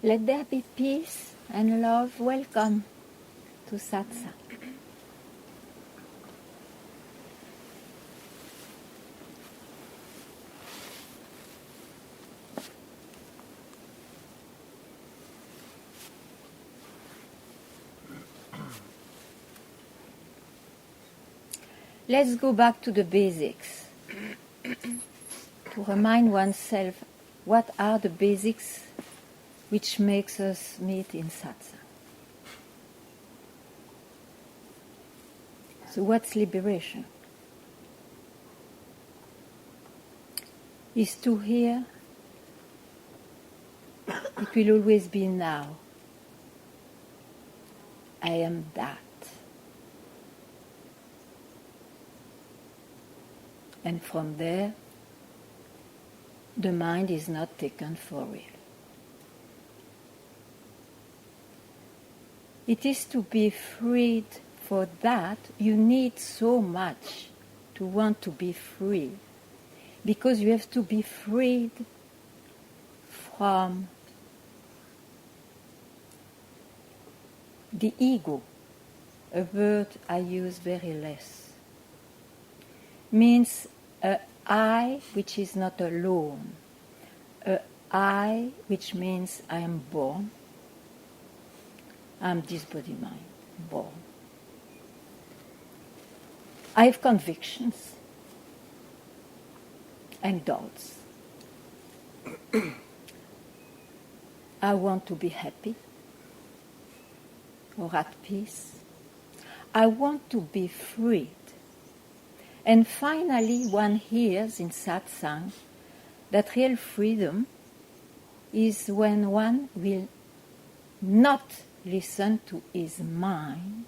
Let there be peace and love. Welcome to Satsang. Let's go back to the basics. To remind oneself what are the basics which makes us meet in satsang. So what's liberation? Is to hear it will always be now. I am that. And from there, the mind is not taken for real. It is to be freed. For that, you need so much to want to be free, because you have to be freed from the ego, a word I use very less. Means a I which is not alone, a I which means I am born, I am this body mind, born. I have convictions and doubts. I want to be happy or at peace. I want to be freed. And finally, one hears in satsang that real freedom is when one will not listen to his mind.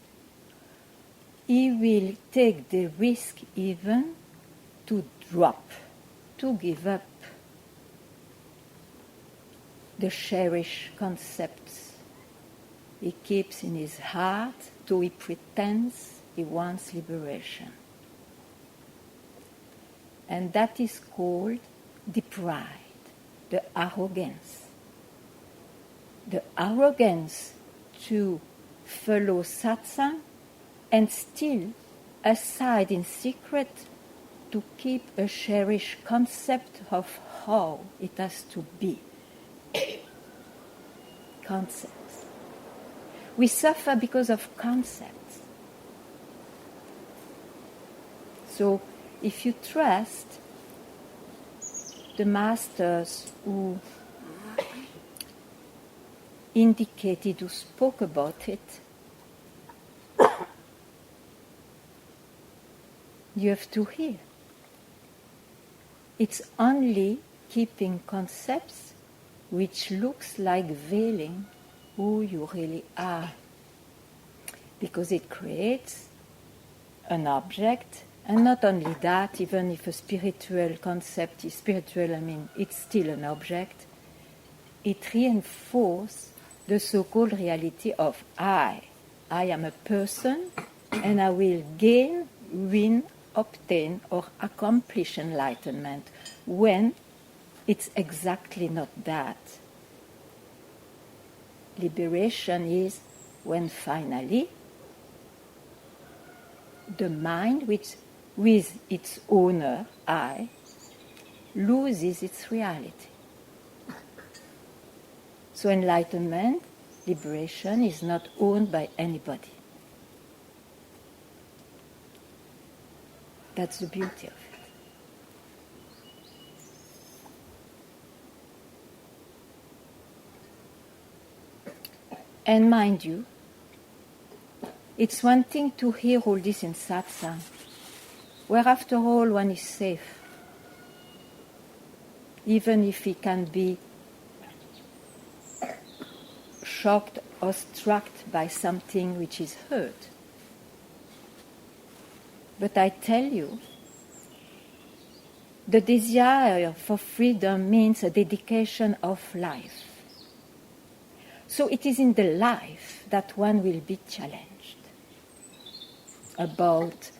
He will take the risk even to drop, to give up the cherished concepts he keeps in his heart, though he pretends he wants liberation. And that is called the pride, the arrogance. The arrogance to follow satsang and still aside in secret to keep a cherished concept of how it has to be. Concepts. We suffer because of concepts. So if you trust the masters who indicated, who spoke about it, you have to hear. It's only keeping concepts which looks like veiling who you really are, because it creates an object. And not only that, even if a spiritual concept is spiritual, I mean, it's still an object, it reinforces the so-called reality of I. I am a person, and I will gain, win, obtain, or accomplish enlightenment, when it's exactly not that. Liberation is when finally the mind, which with its owner, I, loses its reality. So enlightenment, liberation, is not owned by anybody. That's the beauty of it. And mind you, it's one thing to hear all this in satsang, where after all one is safe, even if he can be shocked or struck by something which is hurt. But I tell you, the desire for freedom means a dedication of life. So it is in the life that one will be challenged about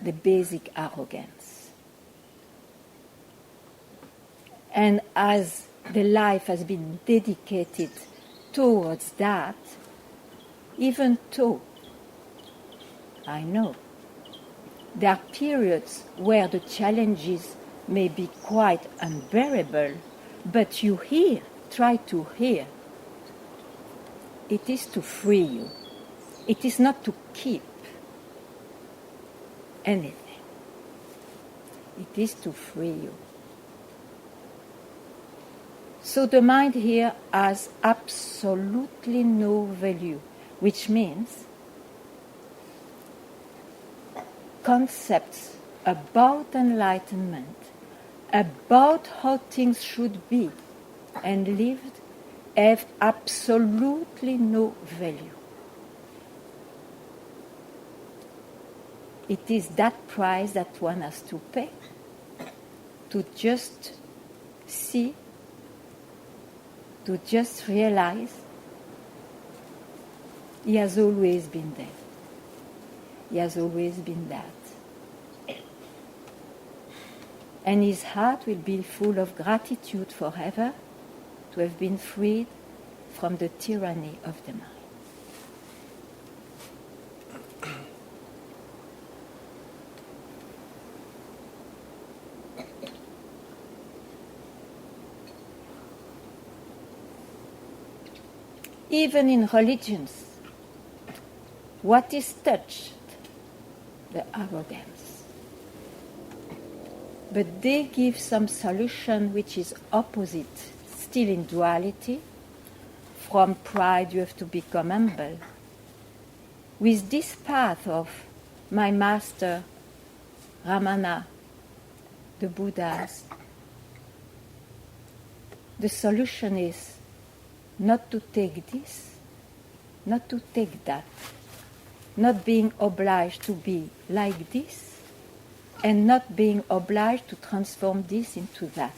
the basic arrogance. And as the life has been dedicated towards that, even though I know there are periods where the challenges may be quite unbearable, but you hear, try to hear. It is to free you. It is not to keep anything. It is to free you. So the mind here has absolutely no value, which means concepts about enlightenment, about how things should be and lived, have absolutely no value. It is that price that one has to pay to just see, to just realize he has always been there. He has always been that. And his heart will be full of gratitude forever to have been freed from the tyranny of the mind. Even in religions, what is touched? The arrogance. But they give some solution which is opposite, still in duality. From pride you have to become humble. With this path of my master, Ramana, the Buddhas, the solution is not to take this, not to take that, not being obliged to be like this, and not being obliged to transform this into that.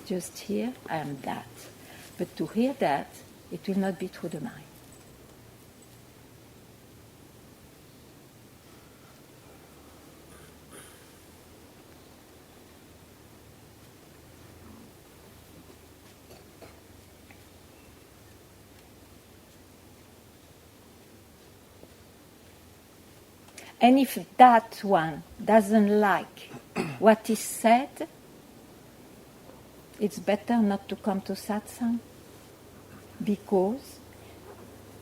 Just here, I am that. But to hear that, it will not be through the mind. And if that one doesn't like what is said, it's better not to come to satsang, because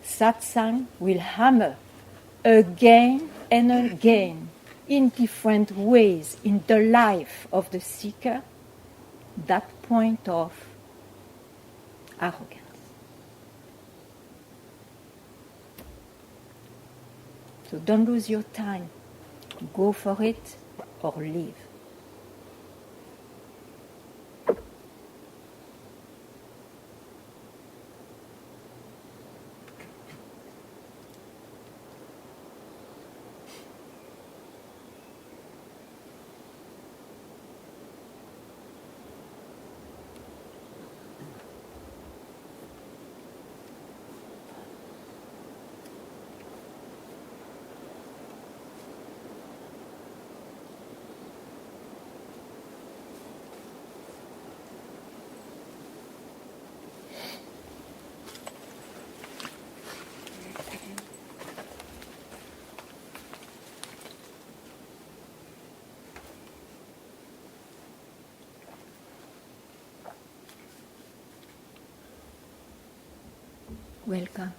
satsang will hammer again and again in different ways in the life of the seeker that point of arrogance. So don't lose your time. Go for it or leave. Welcome.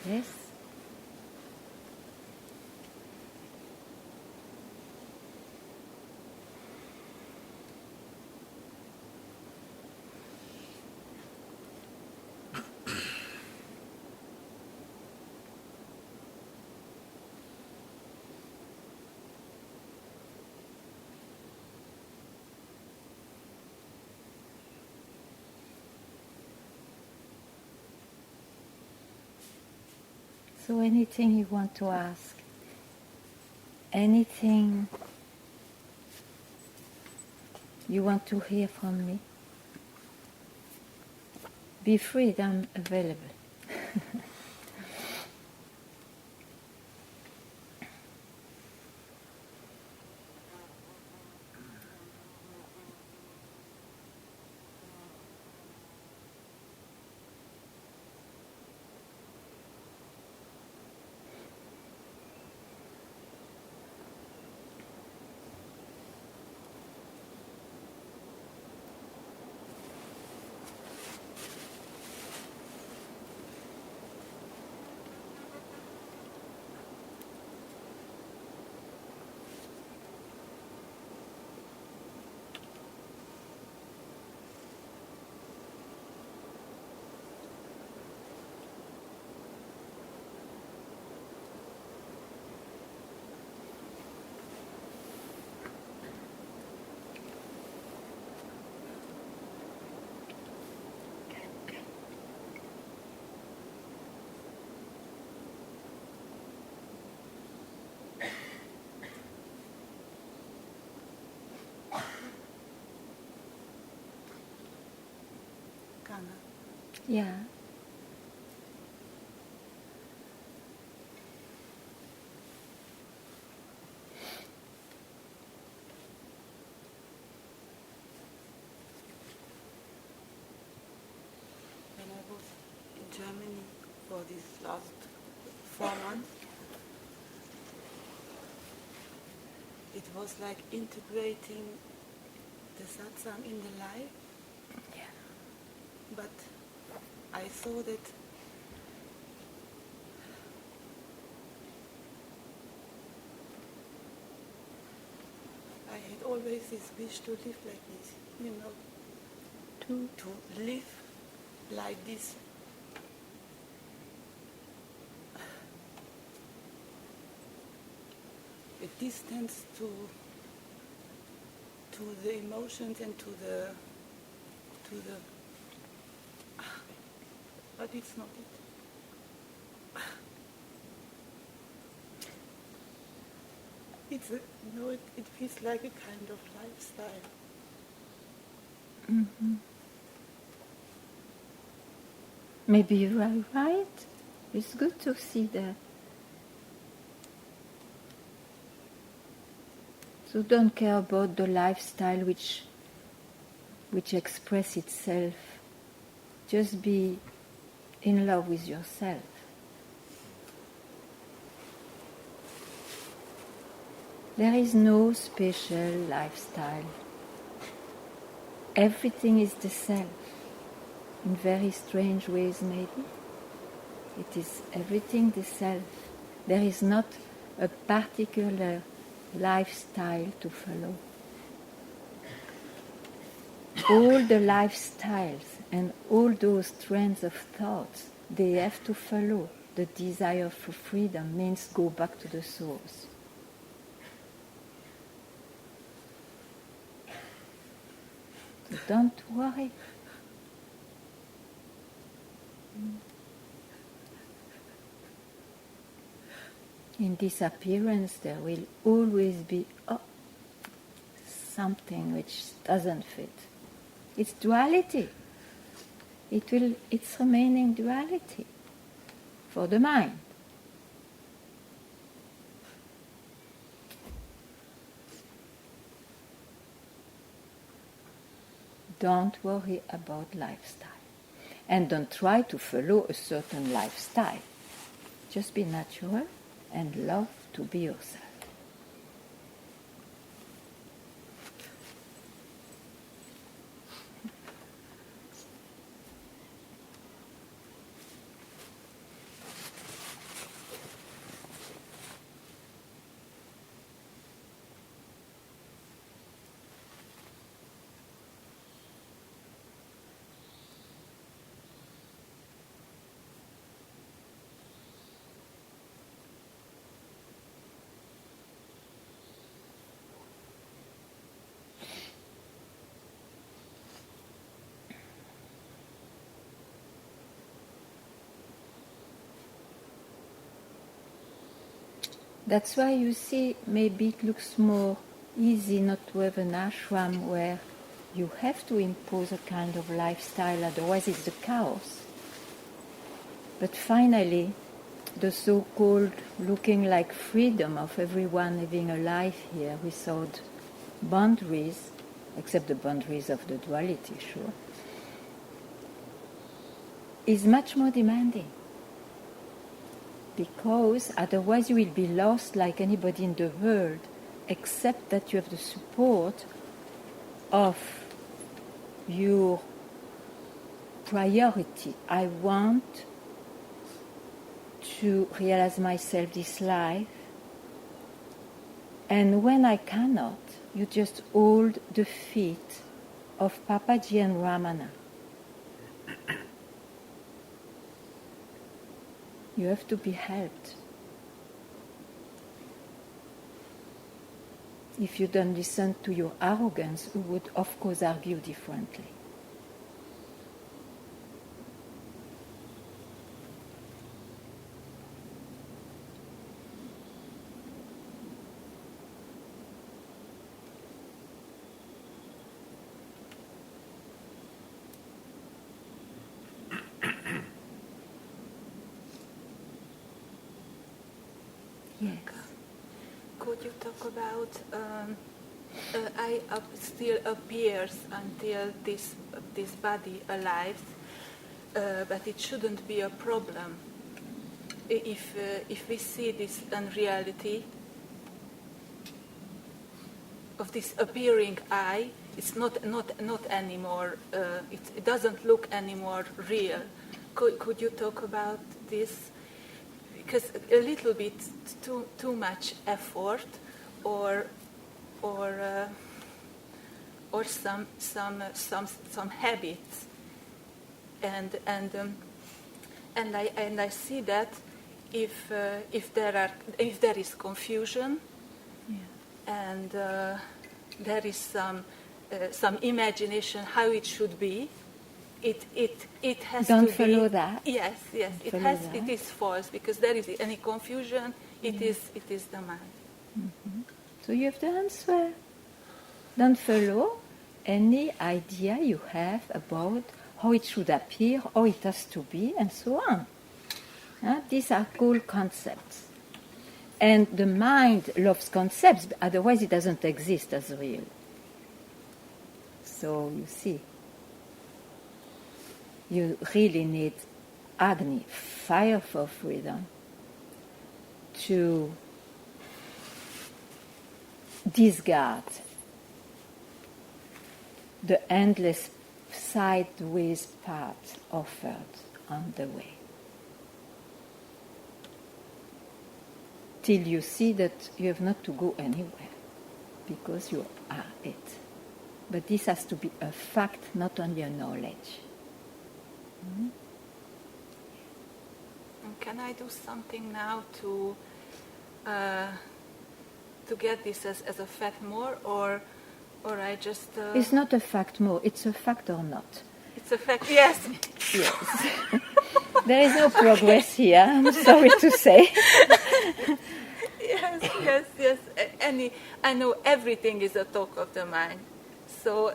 Yes? So anything you want to ask, anything you want to hear from me, be free, I'm available. satsang. Yeah. When I was in Germany for these last 4 months, it was like integrating the satsang in the life. Yeah. But I saw that I had always this wish to live like this, to live like this. A distance to the emotions and to the but it's not it. It's it feels like a kind of lifestyle. Mm-hmm. Maybe you are right. It's good to see that. So don't care about the lifestyle which express itself. Just be in love with yourself. There is no special lifestyle. Everything is the self. In very strange ways maybe. It is everything the self. There is not a particular lifestyle to follow. All the lifestyles and all those trends of thoughts, they have to follow. The desire for freedom means go back to the source. So don't worry. In disappearance there will always be something which doesn't fit. It's duality. It's remaining duality for the mind. Don't worry about lifestyle. And don't try to follow a certain lifestyle. Just be natural and love to be yourself. That's why you see, maybe it looks more easy not to have an ashram where you have to impose a kind of lifestyle, otherwise it's the chaos. But finally, the so-called looking like freedom of everyone living a life here without boundaries, except the boundaries of the duality, sure, is much more demanding. Because otherwise you will be lost like anybody in the world, except that you have the support of your priority. I want to realize myself this life, and when I cannot, you just hold the feet of Papaji and Ramana. You have to be helped. If you don't listen to your arrogance, you would of course argue differently. could you talk about I still appears until this body alive, but it shouldn't be a problem if we see this unreality of this appearing I. It's not anymore. It doesn't look anymore real. Could you talk about this? Because a little bit too much effort, or some habits, and I see that if there is confusion, and there is some imagination how it should be, it has Don't to follow be, that. Yes, it is false, because there is any confusion. It is the mind. Mm-hmm. So you have the answer. Don't follow any idea you have about how it should appear, how it has to be, and so on. These are called concepts. And the mind loves concepts, otherwise it doesn't exist as real. So you see, you really need Agni, fire for freedom, to discard the endless sideways path offered on the way, till you see that you have not to go anywhere, because you are it. But this has to be a fact, not only a knowledge. Mm-hmm. Can I do something now to get this as a fact more, or I just... It's not a fact more, it's a fact or not. It's a fact, yes. Yes. There is no progress here, I'm sorry to say. Yes. I know everything is a talk of the mind. So,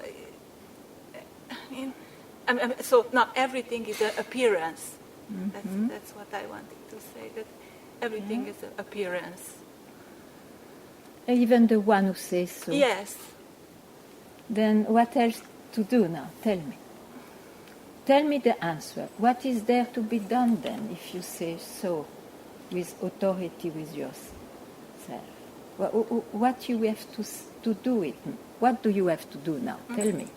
so now everything is an appearance. Mm-hmm. That's what I wanted to say, that everything is an appearance. Even the one who says so. Yes. Then what else to do now? Tell me. Tell me the answer. What is there to be done then if you say so with authority with yourself? What you have to do it? What do you have to do now? Mm-hmm. Tell me.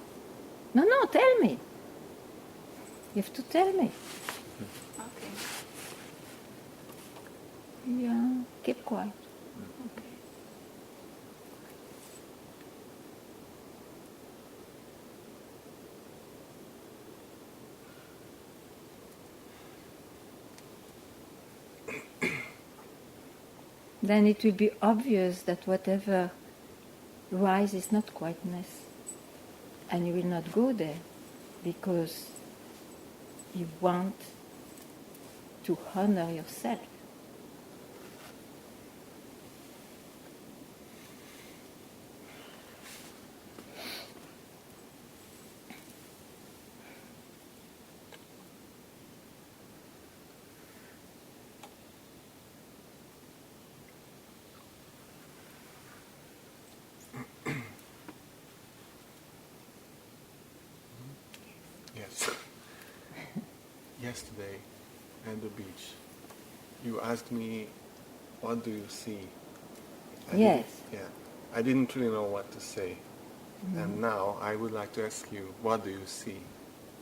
No, tell me. You have to tell me. Okay. Yeah, keep quiet. Okay. Then it will be obvious that whatever rises is not quietness. And you will not go there because you want to honor yourself. Yes. Yesterday at the beach, you asked me, what do you see? Yes. I didn't really know what to say. Mm-hmm. And now I would like to ask you, what do you see?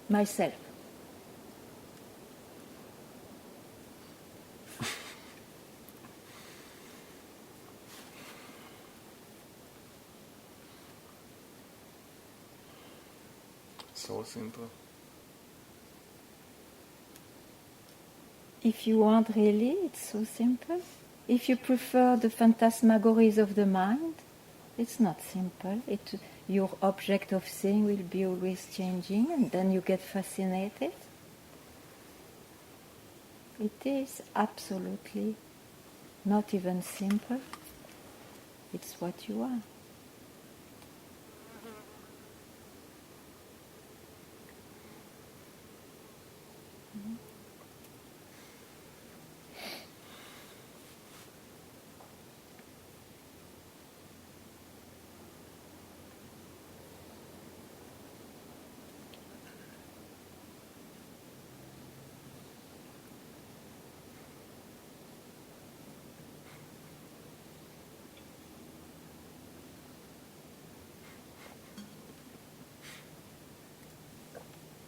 Myself. So simple. If you want really, it's so simple. If you prefer the phantasmagories of the mind, it's not simple. Your object of seeing will be always changing, and then you get fascinated. It is absolutely not even simple. It's what you are.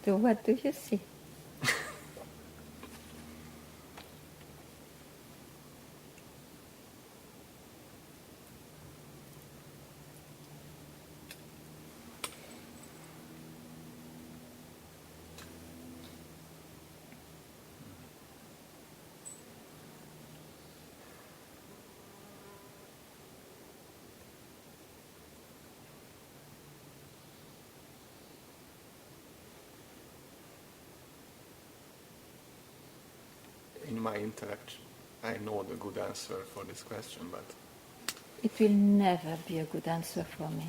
So what do you see? In my intellect, I know the good answer for this question, but It will never be a good answer for me.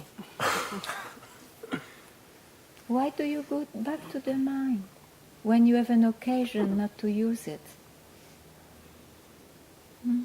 Why do you go back to the mind when you have an occasion not to use it? Hmm?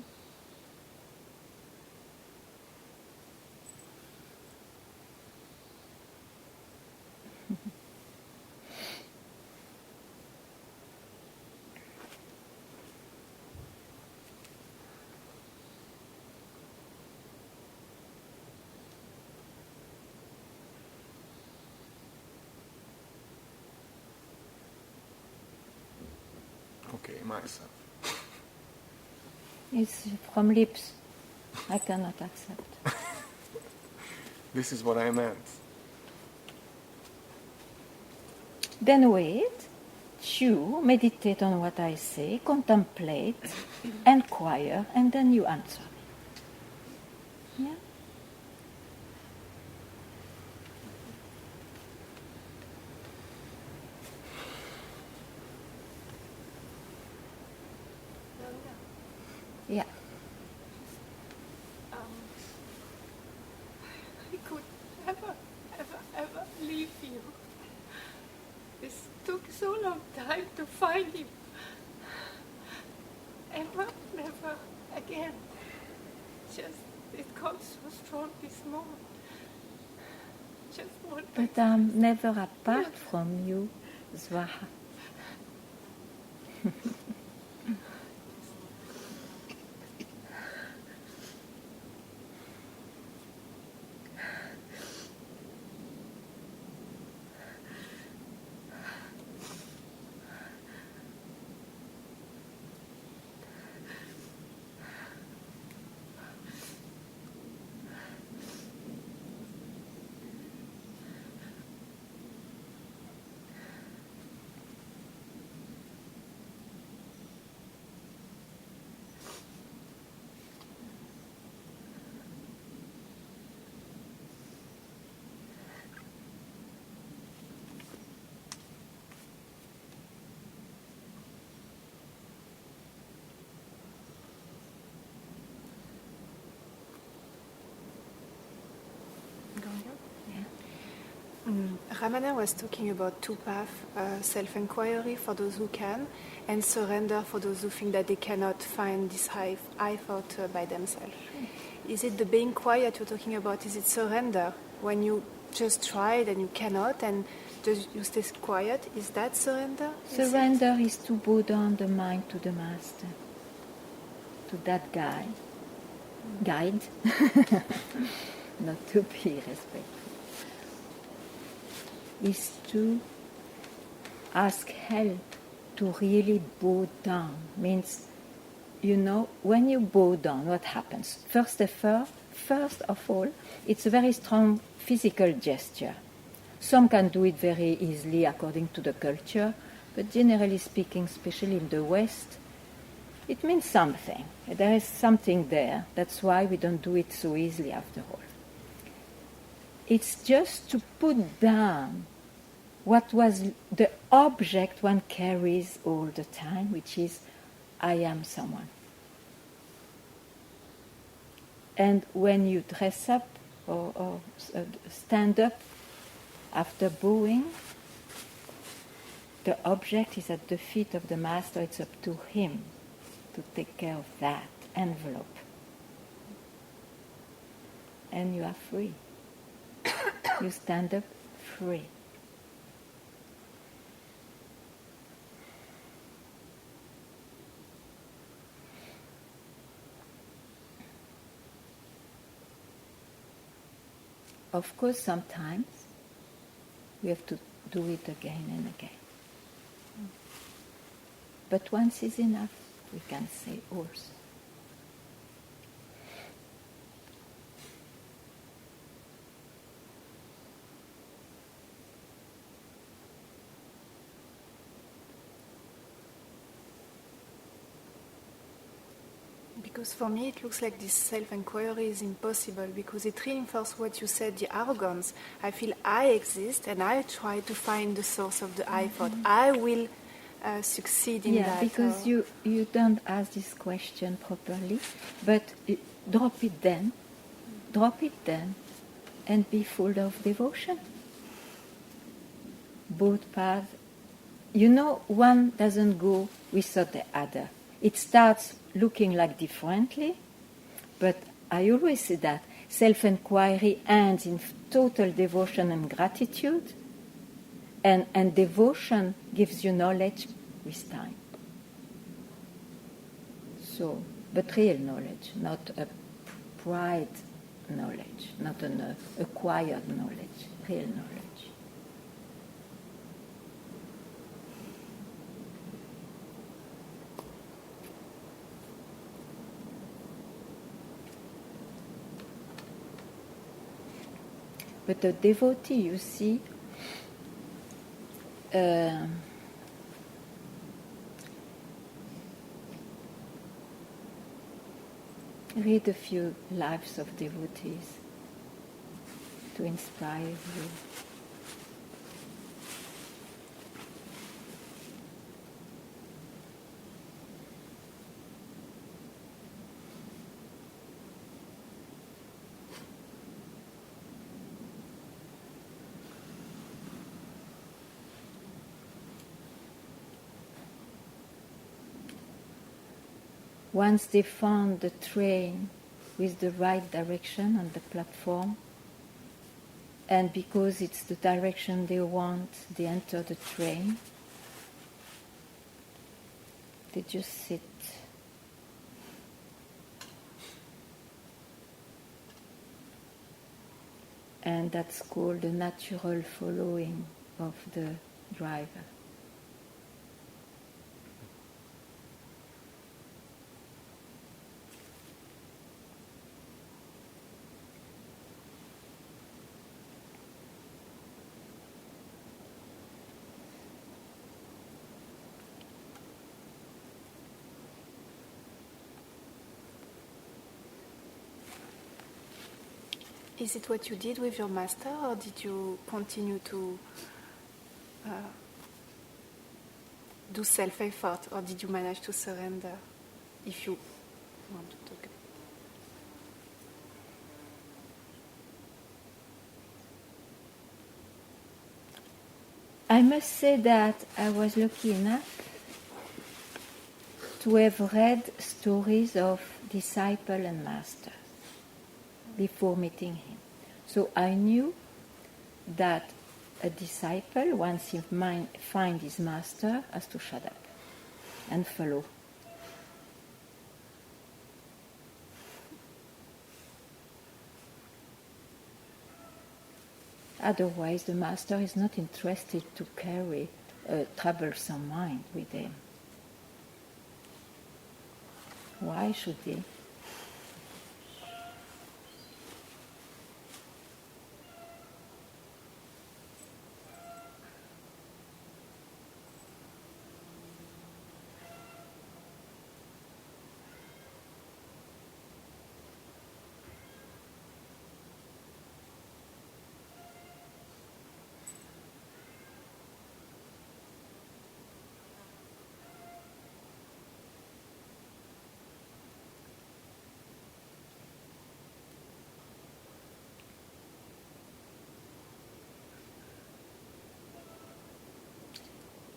okay, myself. It's from lips. I cannot accept. This is what I meant. Then wait, chew, meditate on what I say, contemplate, inquire, and then you answer me. Yeah? Yeah. I could never, ever leave you. This took so long time to find him. Ever, never again. Just, it comes so strong this moment. Just one. But I'm never apart from you, Swaha. Ramana was talking about two paths, self-inquiry for those who can, and surrender for those who think that they cannot find this high thought by themselves. Is it the being quiet you're talking about? Is it surrender when you just tried and you cannot and just you stay quiet? Is that surrender? Surrender is to bow down the mind to the master, to that guide, not to be respectful, is to ask help to really bow down. Means, when you bow down, what happens? First of all, it's a very strong physical gesture. Some can do it very easily according to the culture, but generally speaking, especially in the West, it means something. There is something there. That's why we don't do it so easily after all. It's just to put down what was the object one carries all the time, which is, I am someone. And when you dress up or stand up after bowing, the object is at the feet of the master. It's up to him to take care of that envelope. And you are free. You stand up free. Of course, sometimes we have to do it again and again. But once is enough, we can say also. Because for me it looks like this self-inquiry is impossible because it reinforces what you said, the arrogance. I feel I exist and I try to find the source of the I thought. I will succeed in that. Because you don't ask this question properly, but drop it then, and be full of devotion. Both paths, one doesn't go without the other. It starts looking like differently, but I always say that self-inquiry ends in total devotion and gratitude, and devotion gives you knowledge with time. So, but real knowledge, not a pride knowledge, not an acquired knowledge, real knowledge. But the devotee, you see, read a few lives of devotees to inspire you. Once they found the train with the right direction on the platform, and because it's the direction they want, they enter the train, they just sit. And that's called the natural following of the driver. Is it what you did with your master, or did you continue to do self-effort, or did you manage to surrender, if you want to talk? I must say that I was lucky enough to have read stories of disciple and master before meeting him. So I knew that a disciple, once he finds his master, has to shut up and follow. Otherwise, the master is not interested to carry a troublesome mind with him. Why should he?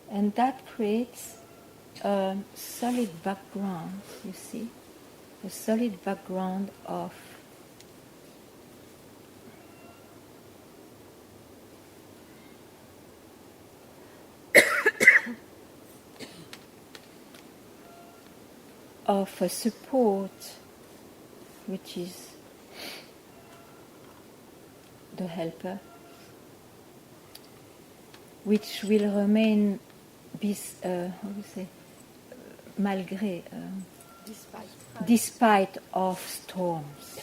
And that creates a solid background, you see, a solid background of a support, which is the helper, which will remain how do you say, malgré, Despite. despite of storms.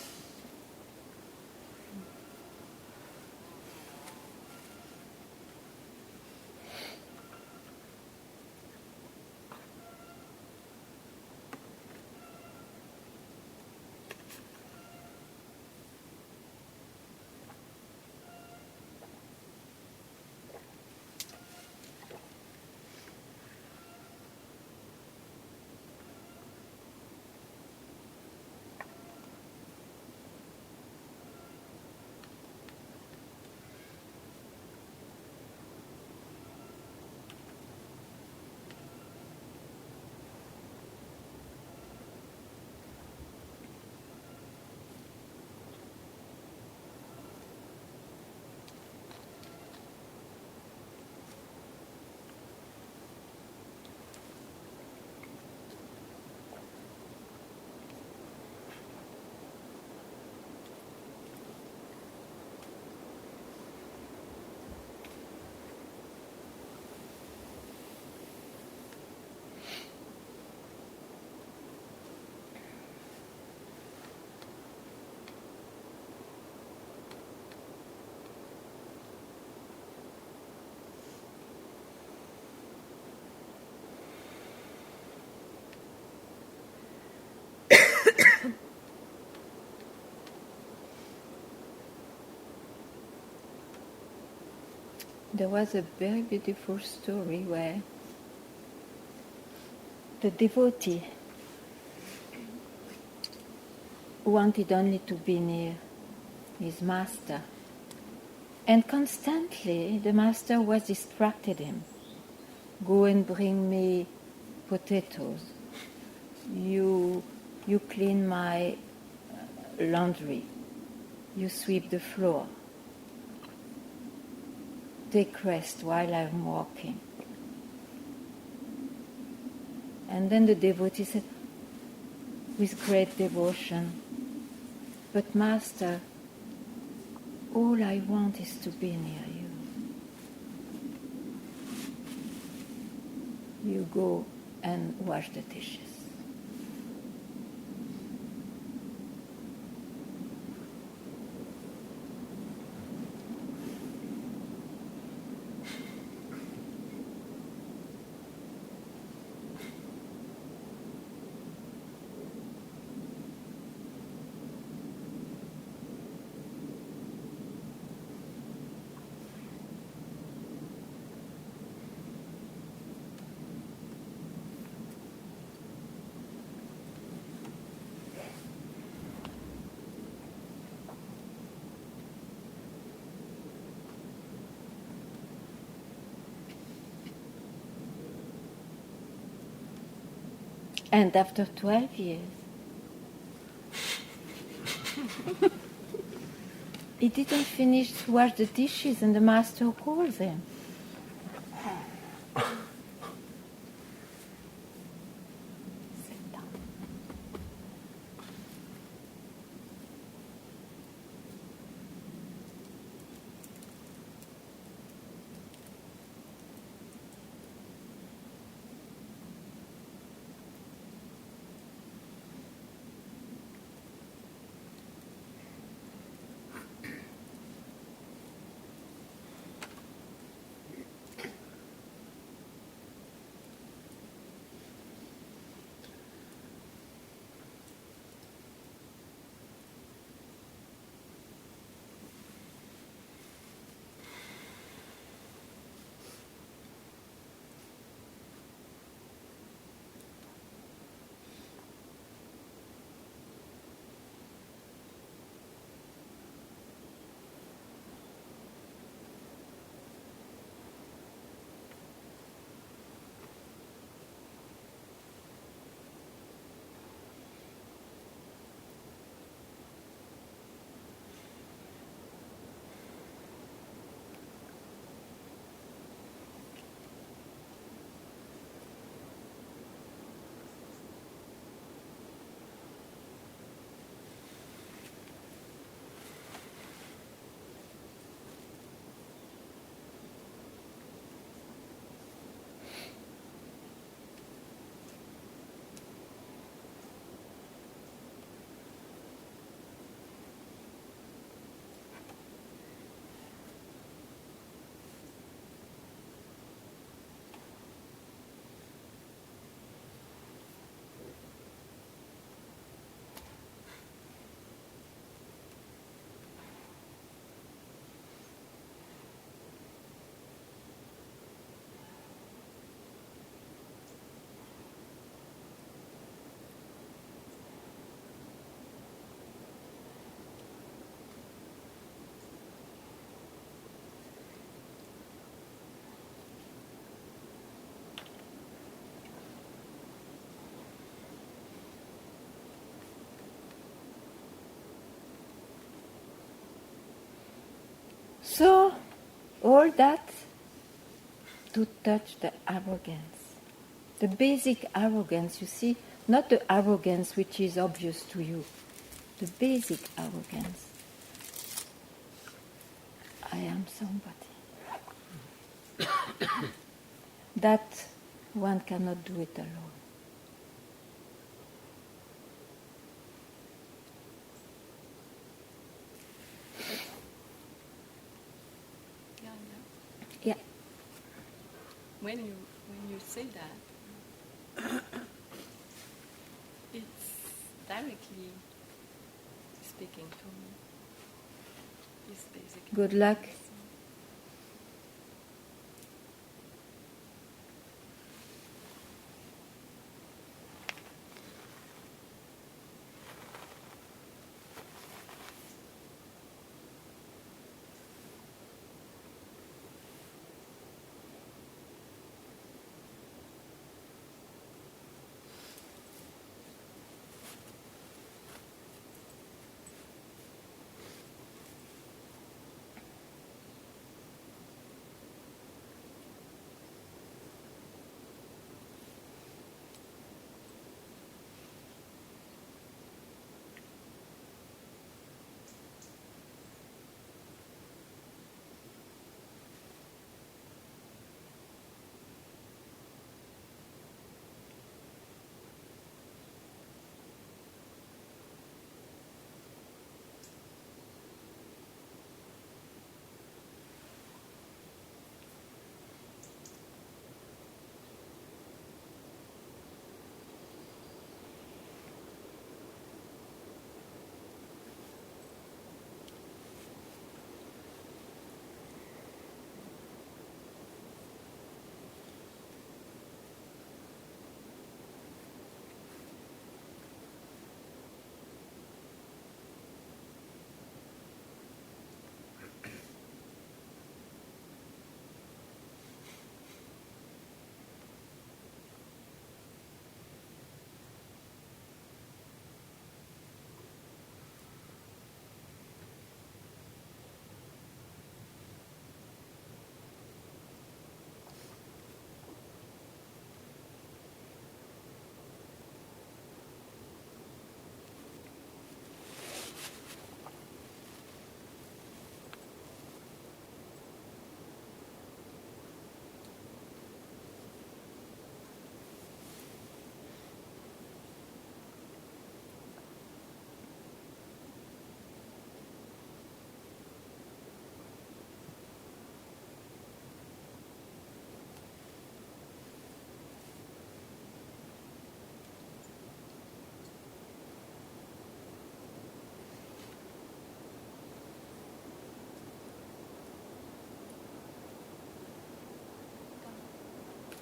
There was a very beautiful story where the devotee wanted only to be near his master, and constantly the master was distracted him. Go and bring me potatoes. You clean my laundry. You sweep the floor. Take rest while I'm walking. And then the devotee said, with great devotion, but Master, all I want is to be near you. You go and wash the dishes. And after 12 years, he didn't finish to wash the dishes and the master calls him. Sit down. All that to touch the arrogance. The basic arrogance, you see, not the arrogance which is obvious to you. The basic arrogance. I am somebody. That one cannot do it alone. Yeah. When you say that, it's directly speaking to me. It's basically Good luck.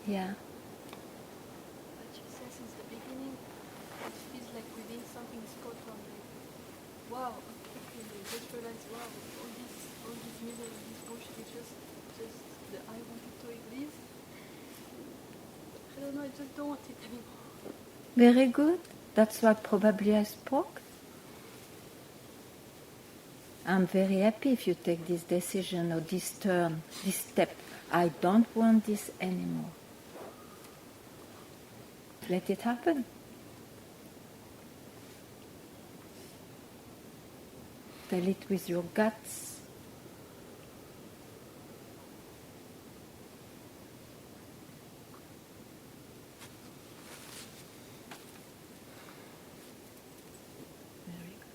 Yeah. But you said since the beginning, it feels like within something is caught from like, wow, okay, I just realized, wow, all this middle, this bullshit, it's just the I wanted to release. I don't know, I just don't want it anymore. Very good. That's why probably I spoke. I'm very happy if you take this decision or this turn, this step. I don't want this anymore. Let it happen. Tell it with your guts. Very good.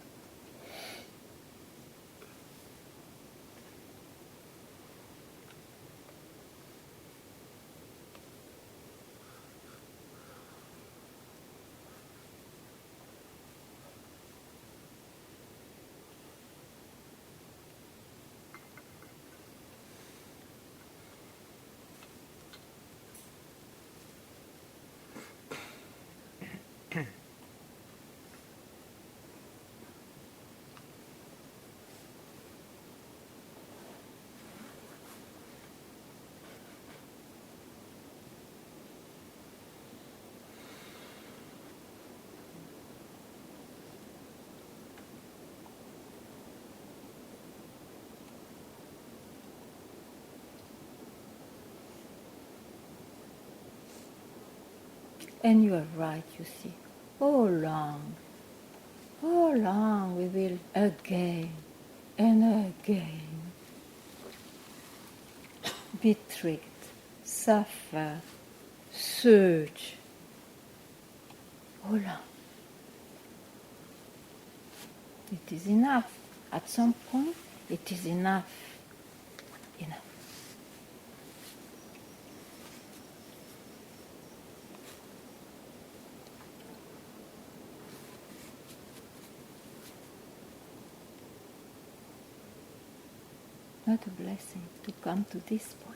And you are right, you see. All along we will again and again be tricked, suffer, search. All along. It is enough. At some point, it is enough. Enough. What a blessing to come to this point.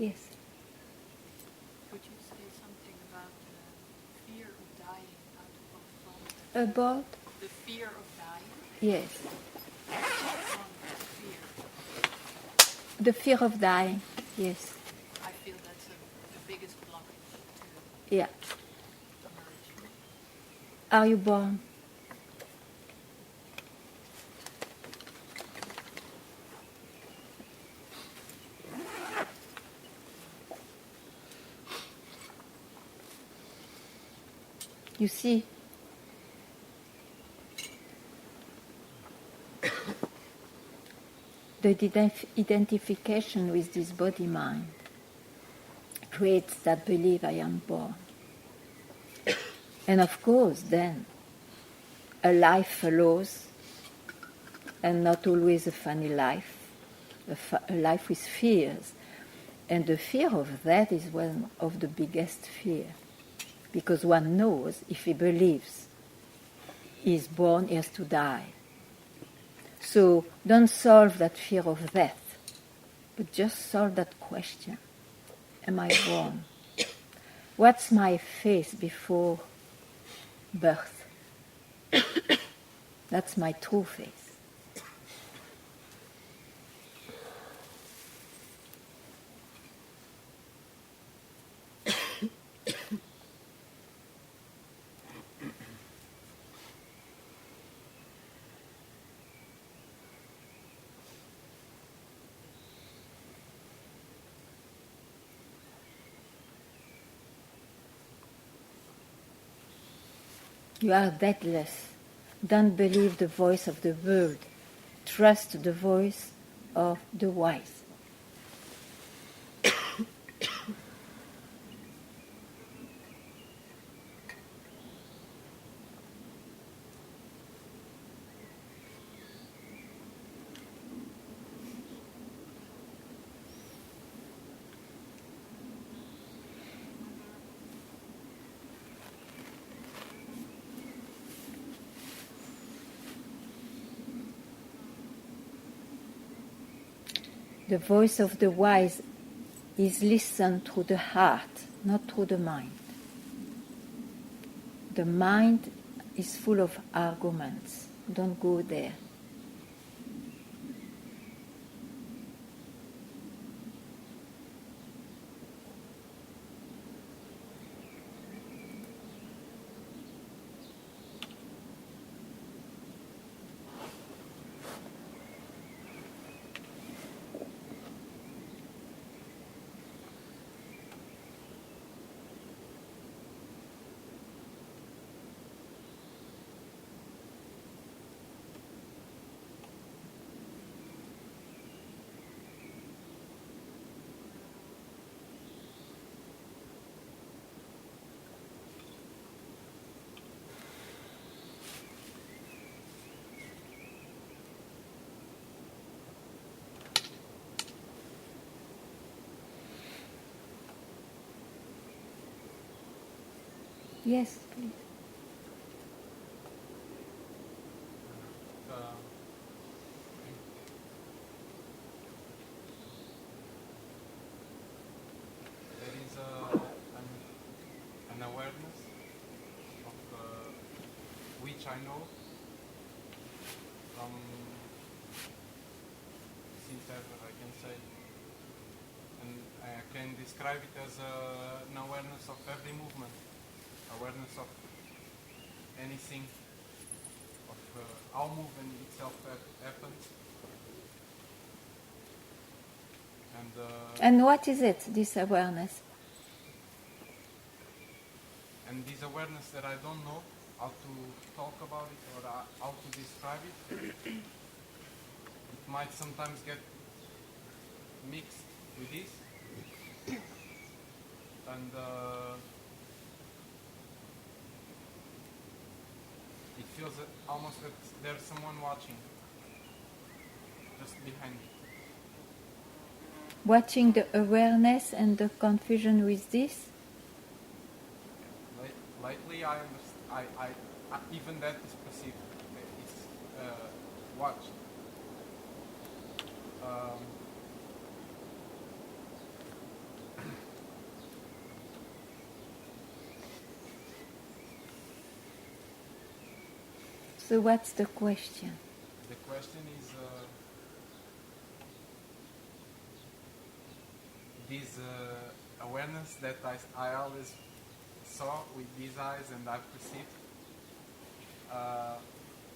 Yes. Could you say something about the fear of dying out of About? the fear of dying? Yes. From fear. The fear of dying. Yes. I feel that's the biggest blockage Yeah. to merge. Are you born? You see, the identification with this body-mind creates that belief I am born. And of course, then, a life follows, and not always a funny life, a life with fears. And the fear of that is one of the biggest fear, because one knows if he believes he is born, he has to die. So don't solve that fear of death, but just solve that question. Am I born? What's my face before birth? That's my true face. You are deathless. Don't believe the voice of the world. Trust the voice of the wise. The voice of the wise is listened through the heart, not through the mind. The mind is full of arguments. Don't go there. Yes, please. There is an awareness of which I know from since ever, I can say, and I can describe it as an awareness of every movement, awareness of anything, of how movement itself happens. And what is it, this awareness? And this awareness that I don't know how to talk about it or how to describe it, it might sometimes get mixed with this. And it feels almost that there's someone watching just behind me. Watching the awareness and the confusion with this? Lately, I understand. I even that is perceived. It's watched. So what's the question? The question is this awareness that I always saw with these eyes and I perceived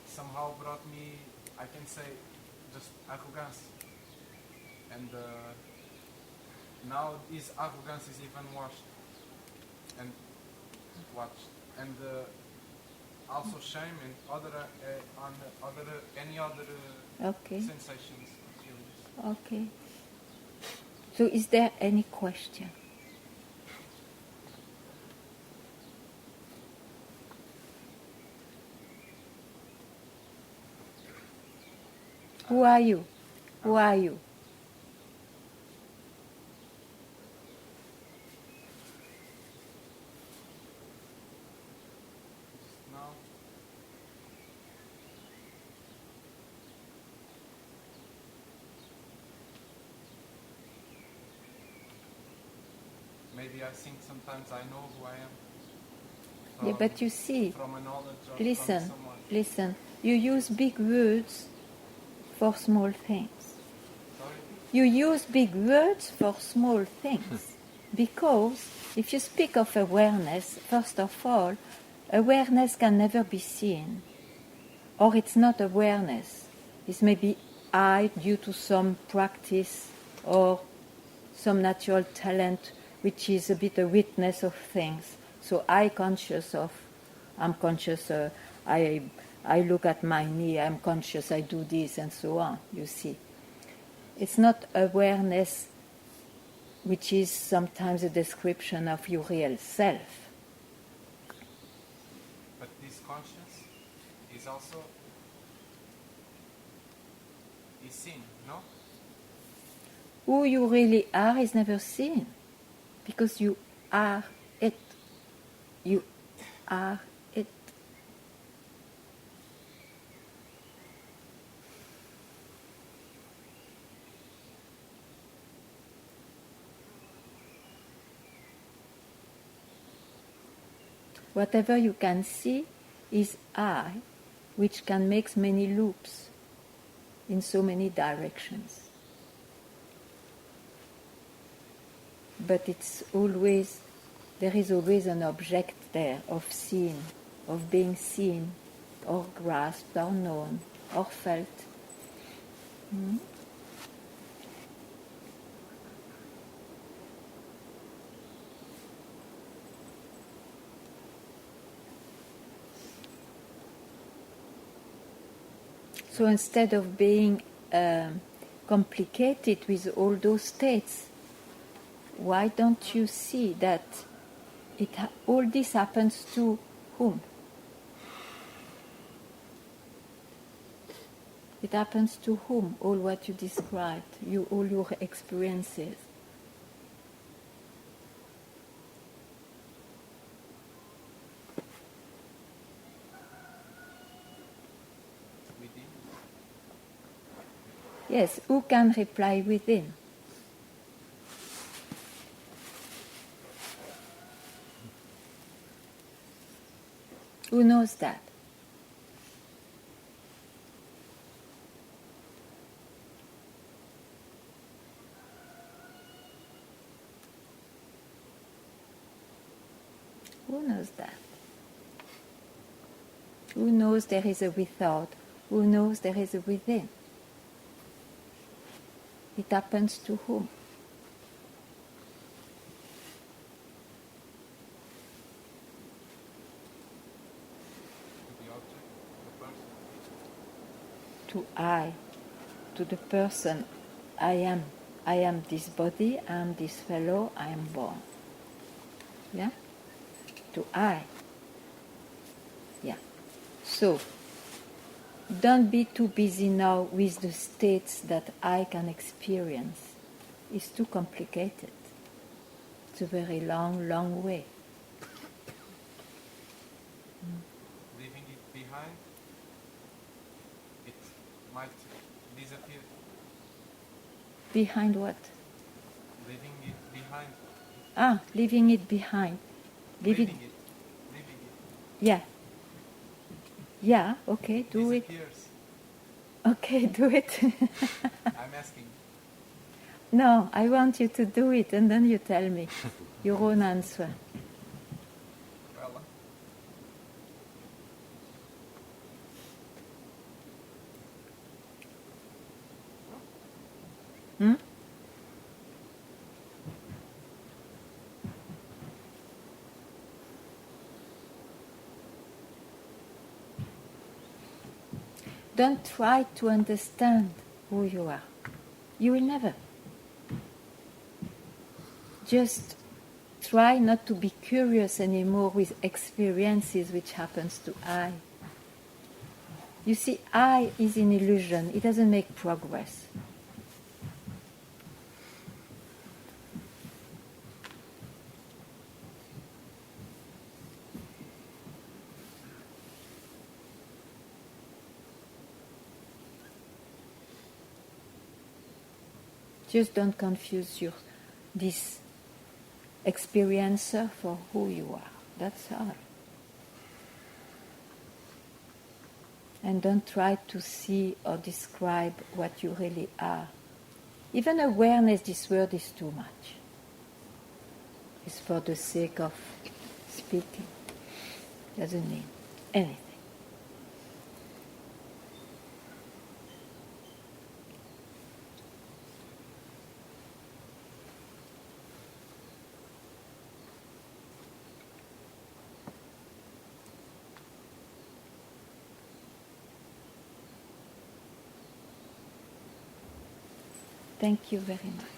somehow brought me, I can say, just arrogance. And now this arrogance is even washed and watched. And also shame and any other Okay. sensations, feelings. Okay. So is there any question? Who are you? Who are you? Now, maybe I think sometimes I know who I am. Yeah, but you see, From a knowledge of listen, from someone. listen. You use big words for small things. Sorry? You use big words for small things. Because if you speak of awareness, first of all, awareness can never be seen. Or it's not awareness. It's maybe I due to some practice or some natural talent which is a bit a witness of things. So I'm conscious, I look at my knee, I'm conscious, I do this and so on, you see. It's not awareness which is sometimes a description of your real self. But this conscience is also is seen, no? Who you really are is never seen, because you are it. You are it. Whatever you can see is I, which can make many loops in so many directions. But there is always an object there of seeing, of being seen, or grasped, or known, or felt. Hmm? So instead of being complicated with all those states, why don't you see that all this happens to whom? It happens to whom? All what you described, all your experiences. Within. Yes, who can reply within? Who knows that? Who knows that? Who knows there is a without? Who knows there is a within? It happens to whom? To the object, the person. To I, to the person I am. I am this body, I am this fellow, I am born. Yeah? To I. Yeah. So, don't be too busy now with the states that I can experience. It's too complicated. It's a very long, long way. Leaving it behind, it might disappear. Behind what? Leaving it behind. Leaving it behind. Leaving it. Yeah. Yeah, okay, do it. Disappears. Okay, do it. I'm asking. No, I want you to do it and then you tell me your own answer. Well, Hmm? Don't try to understand who you are. You will never. Just try not to be curious anymore with experiences which happens to I. You see, I is an illusion. It doesn't make progress. Just don't confuse this experiencer for who you are. That's all. And don't try to see or describe what you really are. Even awareness, this word is too much. It's for the sake of speaking. Doesn't mean anything. Thank you very much.